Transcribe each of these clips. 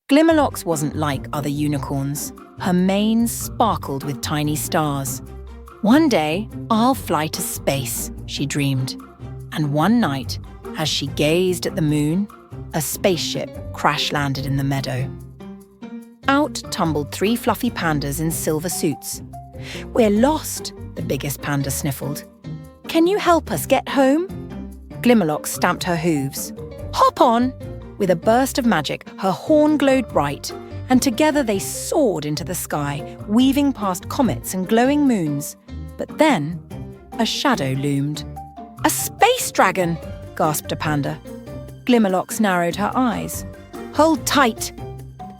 Glimmerlocks wasn't like other unicorns. Her mane sparkled with tiny stars. One day, I'll fly to space, she dreamed. And one night, as she gazed at the moon, a spaceship crash-landed in the meadow. Out tumbled 3 fluffy pandas in silver suits. "We're lost," the biggest panda sniffled. "Can you help us get home?" Glimmerlocks stamped her hooves. "Hop on!" With a burst of magic, her horn glowed bright, and together they soared into the sky, weaving past comets and glowing moons. But then, a shadow loomed. "A space dragon!" gasped a panda. Glimmerlocks narrowed her eyes. "Hold tight!"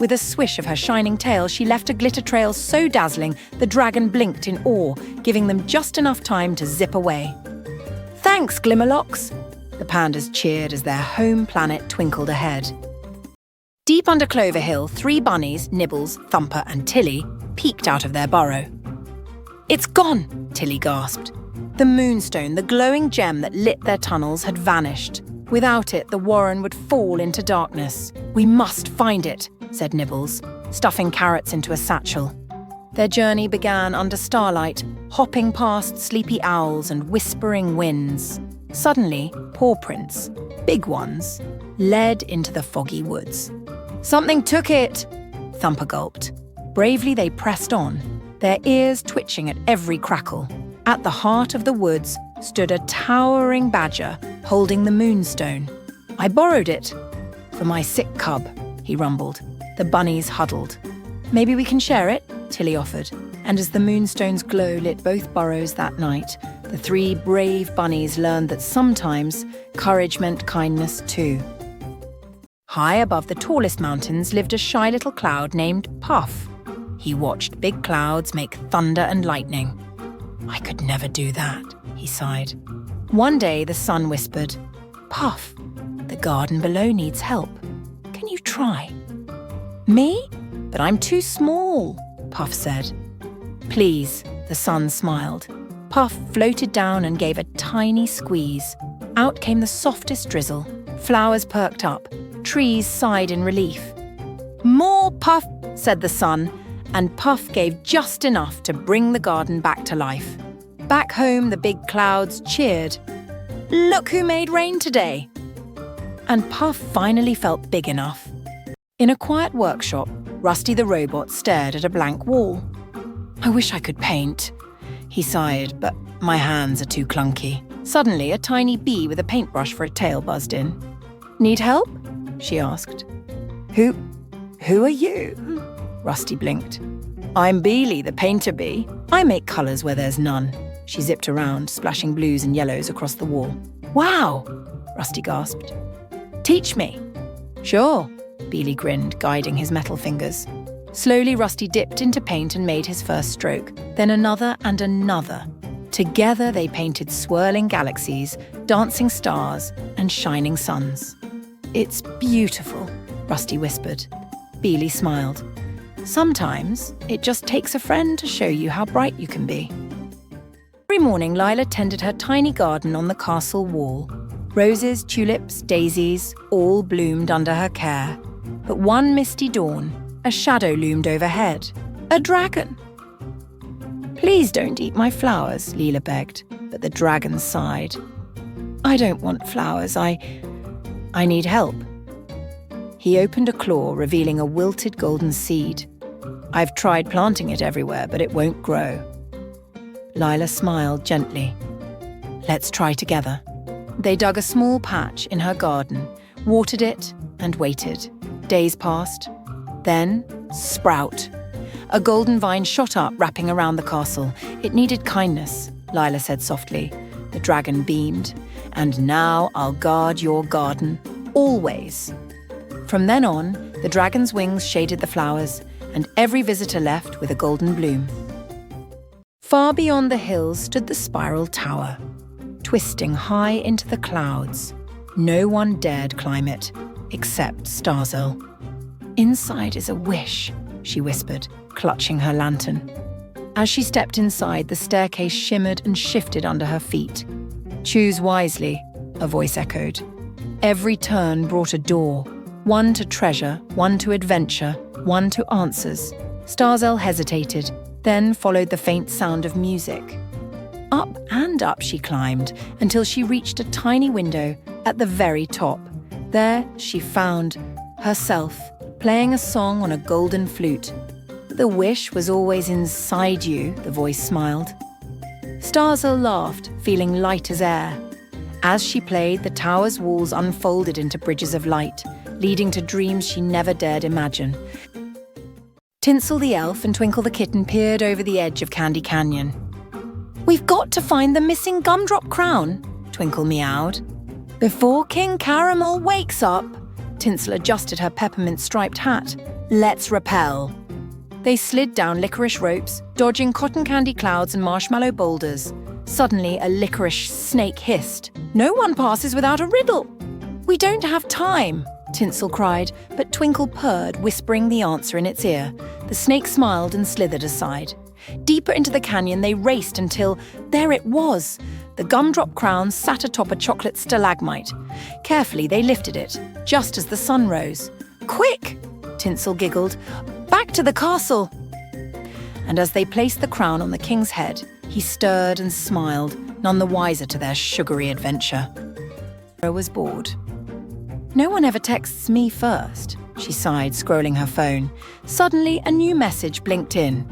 With a swish of her shining tail, she left a glitter trail so dazzling the dragon blinked in awe, giving them just enough time to zip away. "Thanks, Glimmerlocks!" The pandas cheered as their home planet twinkled ahead. Deep under Clover Hill, 3 bunnies, Nibbles, Thumper and Tilly, peeked out of their burrow. "It's gone!" Tilly gasped. The moonstone, the glowing gem that lit their tunnels, had vanished. Without it, the warren would fall into darkness. "We must find it," said Nibbles, stuffing carrots into a satchel. Their journey began under starlight, hopping past sleepy owls and whispering winds. Suddenly, paw prints, big ones, led into the foggy woods. "Something took it," Thumper gulped. Bravely they pressed on, their ears twitching at every crackle. At the heart of the woods stood a towering badger holding the moonstone. "I borrowed it for my sick cub," he rumbled. The bunnies huddled. "Maybe we can share it," Tilly offered. And as the moonstone's glow lit both burrows that night, the 3 brave bunnies learned that sometimes courage meant kindness too. High above the tallest mountains lived a shy little cloud named Puff. He watched big clouds make thunder and lightning. "I could never do that," he sighed. One day the sun whispered, "Puff, the garden below needs help. Can you try?" "Me? But I'm too small," Puff said. "Please," the sun smiled. Puff floated down and gave a tiny squeeze. Out came the softest drizzle. Flowers perked up. Trees sighed in relief. "More, Puff," said the sun, and Puff gave just enough to bring the garden back to life. Back home, the big clouds cheered. "Look who made rain today!" And Puff finally felt big enough. In a quiet workshop, Rusty the robot stared at a blank wall. "I wish I could paint," he sighed, "but my hands are too clunky." Suddenly, a tiny bee with a paintbrush for a tail buzzed in. "Need help?" she asked. Who are you?" Rusty blinked. "I'm Beely, the painter bee. I make colours where there's none." She zipped around, splashing blues and yellows across the wall. "Wow!" Rusty gasped. "Teach me." "Sure," Beely grinned, guiding his metal fingers. Slowly, Rusty dipped into paint and made his first stroke, then another and another. Together, they painted swirling galaxies, dancing stars, and shining suns. "It's beautiful," Rusty whispered. Beely smiled. "Sometimes it just takes a friend to show you how bright you can be." Every morning, Lila tended her tiny garden on the castle wall. Roses, tulips, daisies, all bloomed under her care. But one misty dawn, a shadow loomed overhead. A dragon. "Please don't eat my flowers," Lila begged, but the dragon sighed. "I don't want flowers, I need help." He opened a claw, revealing a wilted golden seed. "I've tried planting it everywhere, but it won't grow." Lila smiled gently. "Let's try together." They dug a small patch in her garden, watered it, and waited. Days passed. Then, sprout. A golden vine shot up, wrapping around the castle. "It needed kindness," Lila said softly. The dragon beamed. "And now I'll guard your garden, always." From then on, the dragon's wings shaded the flowers, and every visitor left with a golden bloom. Far beyond the hills stood the spiral tower, twisting high into the clouds. No one dared climb it, except Starzl. "Inside is a wish," she whispered, clutching her lantern. As she stepped inside, the staircase shimmered and shifted under her feet. "Choose wisely," a voice echoed. Every turn brought a door, One to treasure, one to adventure, one to answers. Starzell hesitated, then followed the faint sound of music. Up and up she climbed until she reached a tiny window at the very top. There she found herself playing a song on a golden flute. The wish was always inside you, the voice smiled. Starzell laughed, feeling light as air. As she played, the tower's walls unfolded into bridges of light, leading to dreams she never dared imagine. Tinsel the elf and Twinkle the kitten peered over the edge of Candy Canyon. "We've got to find the missing gumdrop crown," Twinkle meowed. "Before King Caramel wakes up," Tinsel adjusted her peppermint-striped hat. "Let's rappel." They slid down licorice ropes, dodging cotton candy clouds and marshmallow boulders. Suddenly, a licorice snake hissed. "No one passes without a riddle." "We don't have time," Tinsel cried, but Twinkle purred, whispering the answer in its ear. The snake smiled and slithered aside. Deeper into the canyon they raced until there it was. The gumdrop crown sat atop a chocolate stalagmite. Carefully they lifted it, just as the sun rose. "Quick!" Tinsel giggled. "Back to the castle!" And as they placed the crown on the king's head, he stirred and smiled, none the wiser to their sugary adventure. Mira was bored. "No one ever texts me first," she sighed, scrolling her phone. Suddenly, a new message blinked in.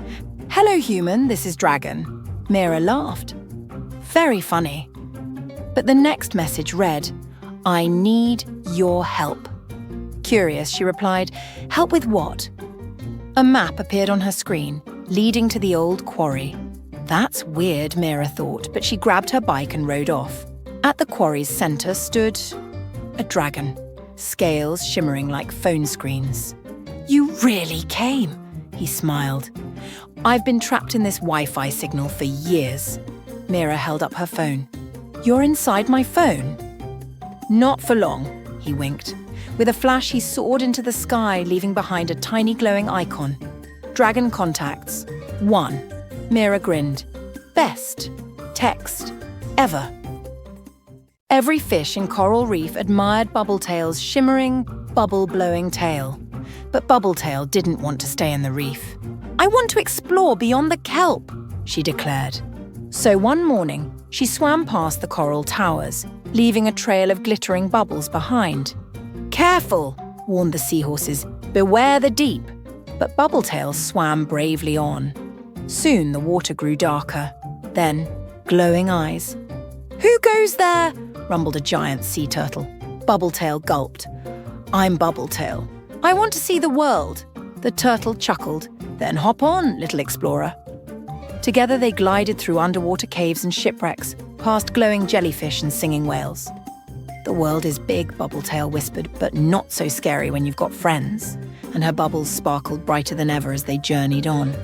"Hello, human, this is Dragon." Mira laughed. Very funny. But the next message read, "I need your help." Curious, she replied, "Help with what?" A map appeared on her screen, leading to the old quarry. That's weird, Mira thought, but she grabbed her bike and rode off. At the quarry's centre stood a dragon, scales shimmering like phone screens. "You really came," he smiled. "I've been trapped in this Wi-Fi signal for years." Mira held up her phone. "You're inside my phone?" "Not for long," he winked. With a flash, he soared into the sky, leaving behind a tiny glowing icon. Dragon contacts. 1. Mira grinned. Best text ever. Every fish in Coral Reef admired Bubbletail's shimmering, bubble-blowing tail. But Bubbletail didn't want to stay in the reef. "I want to explore beyond the kelp," she declared. So one morning, she swam past the coral towers, leaving a trail of glittering bubbles behind. "Careful," warned the seahorses. "Beware the deep." But Bubbletail swam bravely on. Soon the water grew darker. Then, glowing eyes. "Who goes there?" rumbled a giant sea turtle. Bubbletail gulped. "I'm Bubbletail. I want to see the world." The turtle chuckled. "Then hop on, little explorer." Together they glided through underwater caves and shipwrecks, past glowing jellyfish and singing whales. "The world is big," Bubbletail whispered, "but not so scary when you've got friends." And her bubbles sparkled brighter than ever as they journeyed on.